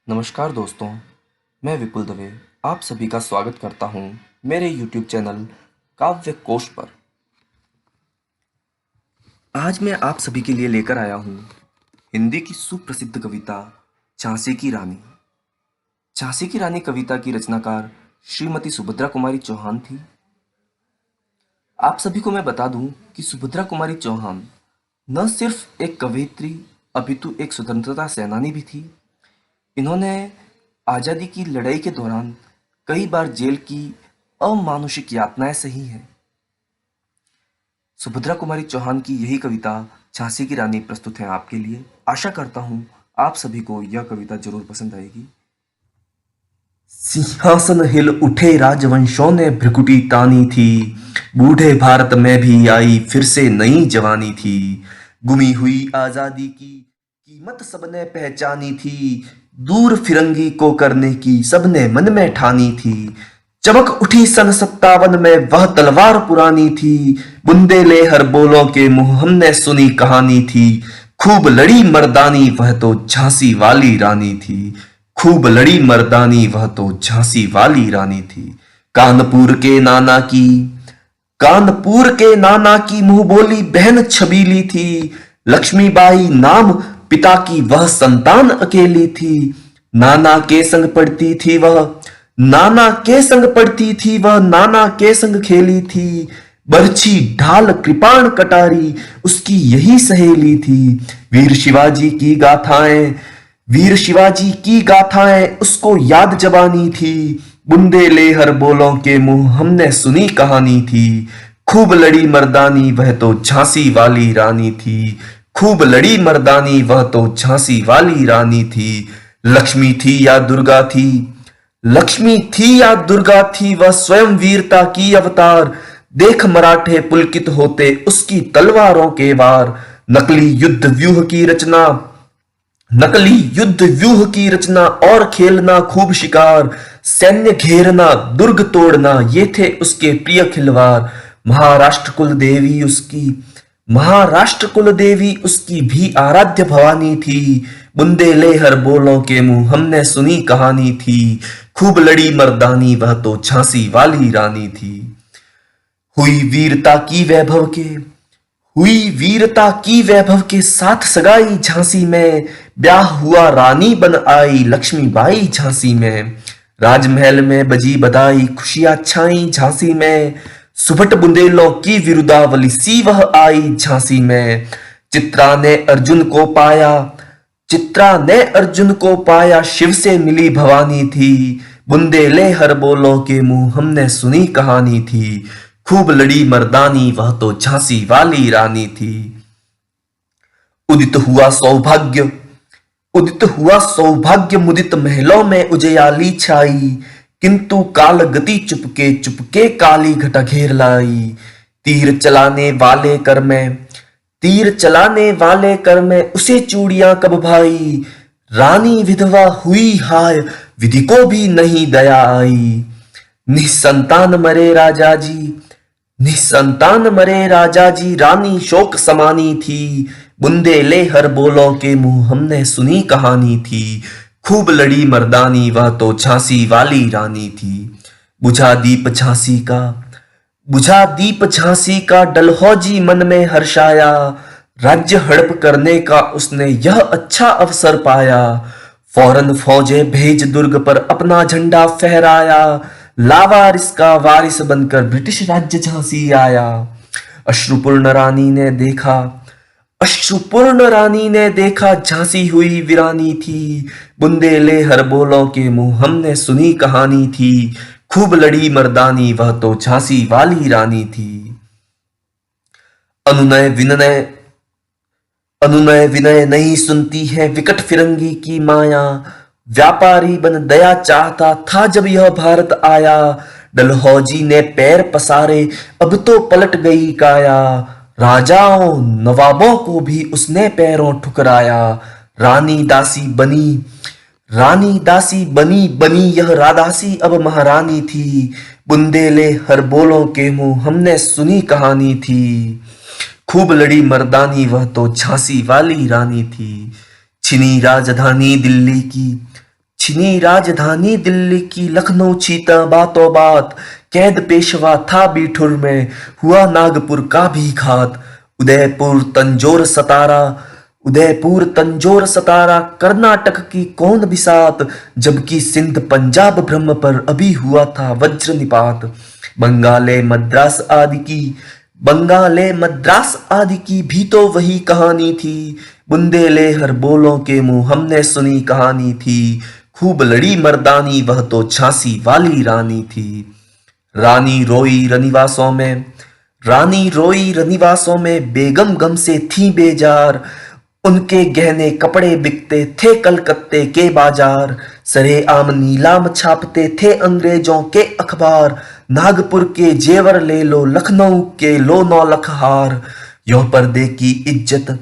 नमस्कार दोस्तों, मैं विपुल दवे आप सभी का स्वागत करता हूं मेरे YouTube चैनल काव्य कोश पर। आज मैं आप सभी के लिए लेकर आया हूं हिंदी की सुप्रसिद्ध कविता झांसी की रानी। झांसी की रानी कविता की रचनाकार श्रीमती सुभद्रा कुमारी चौहान थी। आप सभी को मैं बता दूं कि सुभद्रा कुमारी चौहान न सिर्फ एक कवयित्री अपितु एक स्वतंत्रता सेनानी भी थी। इन्होंने आज़ादी की लड़ाई के दौरान कई बार जेल की अमानुषिक यातनाएं सही हैं। सुभद्रा कुमारी चौहान की यही कविता झांसी की रानी प्रस्तुत है आपके लिए। आशा करता हूं आप सभी को यह कविता जरूर पसंद आएगी। सिंहासन हिल उठे राजवंशों ने भ्रिकुटी तानी थी, बूढ़े भारत में भी आई फिर से नई जवानी थी। गुमी हुई आजादी की कीमत सबने पहचानी थी, दूर फिरंगी को करने की सबने मन में ठानी थी। चमक उठी सन 57 में वह तलवार पुरानी थी, बुंदेले हर बोलों के मुंह हमने सुनी कहानी थी। खूब लड़ी मर्दानी वह तो झांसी वाली रानी थी, खूब लड़ी मर्दानी वह तो झांसी वाली रानी थी। कानपुर के नाना की कानपुर के नाना की मुंह बोली बहन छबीली थी, लक्ष्मीबाई नाम पिता की वह संतान अकेली थी। नाना के संग पढ़ती थी वह नाना के संग पढ़ती थी वह नाना के संग खेली थी। बरछी ढाल कृपाण कटारी उसकी यही सहेली थी। वीर शिवाजी की गाथाएं वीर शिवाजी की गाथाएं उसको याद जबानी थी। बुंदेले हर बोलों के मुंह हमने सुनी कहानी थी। खूब लड़ी मर्दानी वह तो झांसी वाली रानी थी, खूब लड़ी मर्दानी वह तो झांसी वाली रानी थी। लक्ष्मी थी या दुर्गा थी लक्ष्मी थी या दुर्गा थी वह स्वयं वीरता की अवतार। देख मराठे पुलकित होते उसकी तलवारों के वार। नकली युद्ध व्यूह की रचना और खेलना खूब शिकार। सैन्य घेरना दुर्ग तोड़ना ये थे उसके प्रिय खिलवाड़। महाराष्ट्र कुल देवी उसकी भी आराध्य भवानी थी। बुंदेले हर बोलों के मुंह हमने सुनी कहानी थी। खूब लड़ी मर्दानी वह तो झांसी वाली रानी थी। हुई वीरता की वैभव के साथ सगाई झांसी में। ब्याह हुआ रानी बन आई लक्ष्मीबाई झांसी में। राजमहल में बजी बधाई खुशियां छाई झांसी में। सुभट बुंदेलों की विरुदावली सी वह आई झांसी में। चित्रा ने अर्जुन को पाया शिव से मिली भवानी थी। बुंदेले हर बोलों के मुंह हमने सुनी कहानी थी। खूब लड़ी मर्दानी वह तो झांसी वाली रानी थी। उदित हुआ सौभाग्य मुदित महलों में उजियाली छाई। किंतु काल गति चुपके काली घटा घेर लाई। तीर चलाने वाले कर में उसे चूड़ियां कब भाई। रानी विधवा हुई हाय विधि को भी नहीं दया आई। निसंतान मरे राजा जी रानी शोक समानी थी। बुंदेले हर बोलों के मुंह हमने सुनी कहानी थी। खूब लड़ी मर्दानी वह तो झांसी वाली रानी थी। बुझा दीप झांसी का डलहौजी मन में हर्षाया। राज्य हड़प करने का उसने यह अच्छा अवसर पाया। फौरन फौजें भेज दुर्ग पर अपना झंडा फहराया। लावारिस का वारिस बनकर ब्रिटिश राज्य झांसी आया। अश्रुपूर्ण रानी ने देखा झांसी हुई वीरानी थी। बुंदेले हर बोलों के मुंह हमने सुनी कहानी थी। खूब लड़ी मर्दानी वह तो झांसी वाली रानी थी। अनुनय विनय नहीं सुनती है विकट फिरंगी की माया। व्यापारी बन दया चाहता था जब यह भारत आया। डलहौजी ने पैर पसारे अब तो पलट गई काया। राजाओं नवाबों को भी उसने पैरों ठुकराया। रानी दासी बनी यह रादासी अब महारानी थी। बुंदेले हर बोलों के मुंह हमने सुनी कहानी थी। खूब लड़ी मर्दानी वह तो झांसी वाली रानी थी। छिनी छिनी राजधानी दिल्ली की, लखनऊ चीता बातों बात, कैद पेशवा था बिठुर में, हुआ नागपुर का भी घात। उदयपुर तंजौर सतारा, उदयपुर तंजौर सतारा, कर्नाटक की कौन बिसात, जबकि सिंध पंजाब ब्रह्म पर अभी हुआ था वज्र निपात। बंगाले मद्रास आदि की, बंगाले मद्रास आदि की भी तो वही कहानी थी। बुंदेले हर बोलों के मुंह हमने सुनी कहानी थी। खूब लड़ी मर्दानी वह तो झांसी वाली रानी थी। रानी रोई रनिवासों में, रानी रोई रनिवासों में, बेगम गम से थी बेजार। उनके गहने कपड़े बिकते थे कलकत्ते के बाजार। सरेआम नीलाम छापते थे अंग्रेजों के अखबार। नागपुर के जेवर ले लो, लखनऊ के लो 9 लाख हार। यो पर्दे की इज्जत,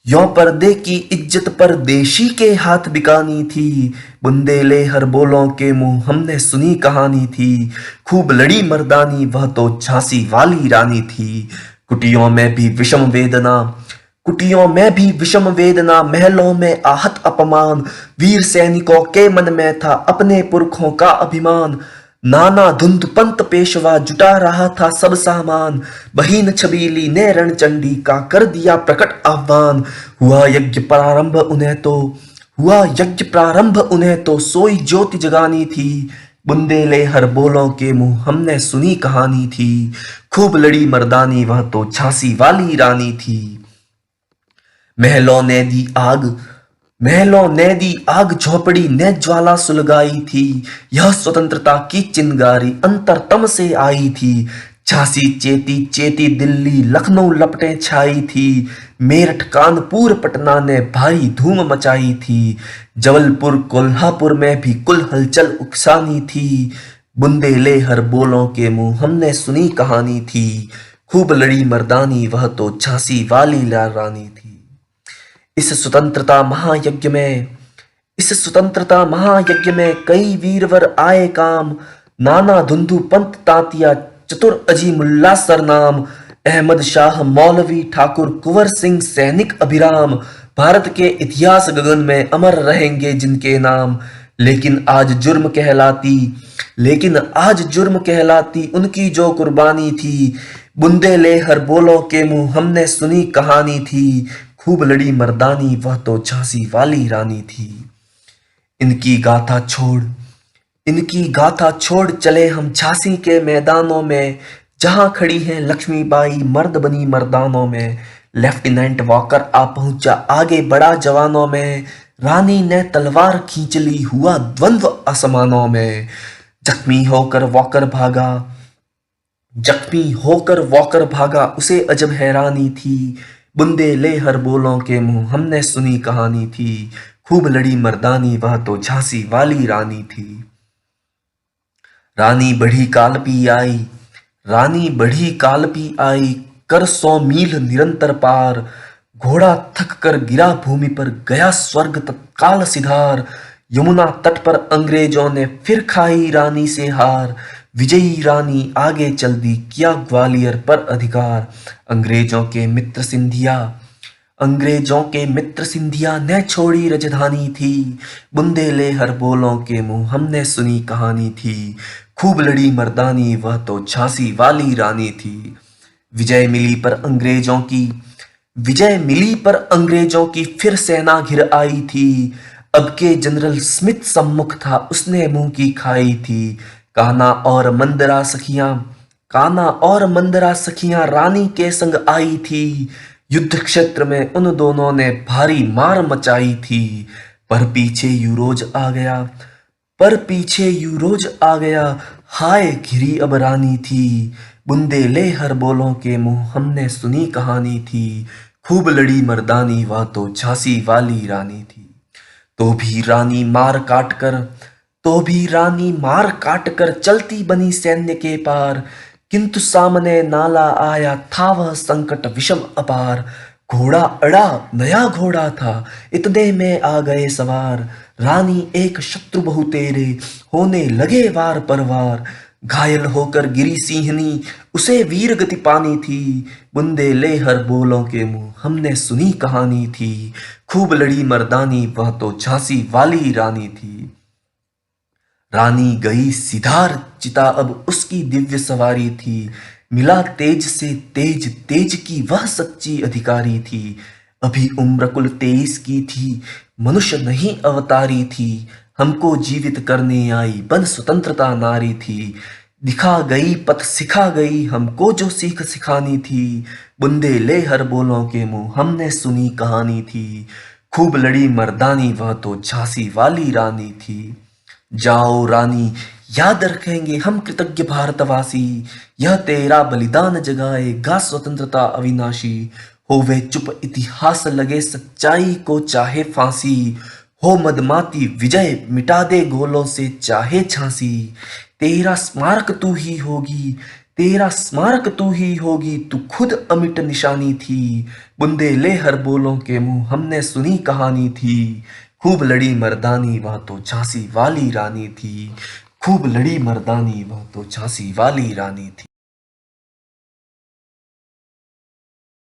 यो पर्दे की इज्जत परदेशी के हाथ बिकानी थी। बुंदेले हर बोलों के मुंह हमने सुनी कहानी थी। खूब लड़ी मर्दानी वह तो झांसी वाली रानी थी। कुटियों में भी विषम वेदना, कुटियों में भी विषम वेदना, महलों में आहत अपमान। वीर सैनिकों के मन में था अपने पुरखों का अभिमान। नाना धुंध पंत पेशवा जुटा रहा था सब सामान। बहीन छबीली ने रणचंडी का कर दिया प्रकट आह्वान। हुआ यज्ञ प्रारंभ उन्हें तो, हुआ यज्ञ प्रारंभ उन्हें तो, सोई ज्योति जगानी थी। बुंदेले हर बोलों के मुंह हमने सुनी कहानी थी। खूब लड़ी मर्दानी वह तो झांसी वाली रानी थी। महलों ने दी आग, महलों ने दी आग, झोपड़ी ने ज्वाला सुलगाई थी। यह स्वतंत्रता की चिंगारी अंतरतम से आई थी। झांसी चेती चेती दिल्ली लखनऊ लपटें छाई थी। मेरठ कानपुर पटना ने भारी धूम मचाई थी। जबलपुर कोल्हापुर में भी कुल हलचल उकसानी थी। बुंदेले हर बोलों के मुंह हमने सुनी कहानी थी। खूब लड़ी मर्दानी वह तो झांसी वाली रानी थी। इस स्वतंत्रता महायज्ञ में, इस स्वतंत्रता महायज्ञ में कई वीरवर आए काम। नाना धुंधु पंत तांतिया चतुर अजी मुल्ला सरनाम। अहमद शाह मौलवी ठाकुर कुंवर सिंह सैनिक अभिराम। भारत के इतिहास गगन में अमर रहेंगे जिनके नाम। लेकिन आज जुर्म कहलाती, लेकिन आज जुर्म कहलाती उनकी जो कुर्बानी थी। बुंदेले हर बोलों के मुंह हमने सुनी कहानी थी। खूब लड़ी मर्दानी वह तो झांसी वाली रानी थी। इनकी गाथा छोड़, इनकी गाथा छोड़ चले हम झांसी के मैदानों में। जहां खड़ी है लक्ष्मीबाई मर्द बनी मर्दानों में। लेफ्टिनेंट वॉकर आ पहुंचा आगे बढ़ा जवानों में। रानी ने तलवार खींच ली हुआ द्वंद्व आसमानों में। जख्मी होकर वॉकर भागा, जख्मी होकर वॉकर भागा, उसे अजब हैरानी थी। बुंदेले हर बोलों के मुंह हमने सुनी कहानी थी। खूब लड़ी मर्दानी वह तो झांसी वाली रानी थी। रानी बढ़ी कालपी आई, रानी बढ़ी कालपी आई, कर 100 मील निरंतर पार। घोड़ा थक कर गिरा भूमि पर, गया स्वर्ग तत्काल सिधार। यमुना तट पर अंग्रेजों ने फिर खाई रानी से हार। विजयी रानी आगे चल दी, किया ग्वालियर पर अधिकार। अंग्रेजों के मित्र सिंधिया, अंग्रेजों के मित्र सिंधिया ने छोड़ी राजधानी थी। बुंदेले हर बोलों के मुंह हमने सुनी कहानी थी। खूब लड़ी मर्दानी वह तो झांसी वाली रानी थी। विजय मिली पर अंग्रेजों की, विजय मिली पर अंग्रेजों की फिर सेना घिर आई थी। अब के जनरल स्मिथ सम्मुख था, उसने मुंह की खाई थी। कान्हा और मंदरा सखियां, कान्हा और मंदरा सखियां रानी के संग आई थी। युद्ध क्षेत्र में उन दोनों ने भारी मार मचाई थी। पर पीछे यूरोज आ गया, पर पीछे यूरोज आ गया, हाय घिरी अब रानी थी। बुंदेले हर बोलों के मुंह हमने सुनी कहानी थी। खूब लड़ी मर्दानी वह तो झांसी वाली रानी थी। तो भी रानी मार काट कर, तो भी रानी मार काट कर चलती बनी सैन्य के पार। किंतु सामने नाला आया था वह संकट विषम अपार। घोड़ा अड़ा नया घोड़ा था, इतने में आ गए सवार। रानी एक शत्रु बहु तेरे, होने लगे वार पर वार। घायल होकर गिरी सिंहनी, उसे वीर गति पानी थी। बुंदेले हर बोलों के मुंह हमने सुनी कहानी थी। खूब लड़ी मर्दानी वह तो झांसी वाली रानी थी। रानी गई सिधार चिता अब उसकी दिव्य सवारी थी। मिला तेज से तेज, तेज की वह सच्ची अधिकारी थी। अभी उम्र कुल 23 की थी, मनुष्य नहीं अवतारी थी। हमको जीवित करने आई बन स्वतंत्रता नारी थी। दिखा गई पथ सिखा गई हमको जो सीख सिखानी थी। बुंदे ले हर बोलों के मुंह हमने सुनी कहानी थी। खूब लड़ी मर्दानी वह तो झांसी वाली रानी थी। जाओ रानी, याद रखेंगे हम कृतज्ञ भारतवासी। यह तेरा बलिदान जगाएगा स्वतंत्रता अविनाशी। होवे चुप इतिहास लगे सच्चाई को चाहे फांसी। हो मदमाती विजय मिटा दे गोलों से चाहे झांसी। तेरा स्मारक तू ही होगी, तेरा स्मारक तू ही होगी, तू खुद अमिट निशानी थी। बुंदेले हर बोलों के मुंह हमने सुनी कहानी थी। खूब लड़ी मर्दानी वह तो झांसी वाली रानी थी। खूब लड़ी मर्दानी वह तो झांसी वाली रानी थी।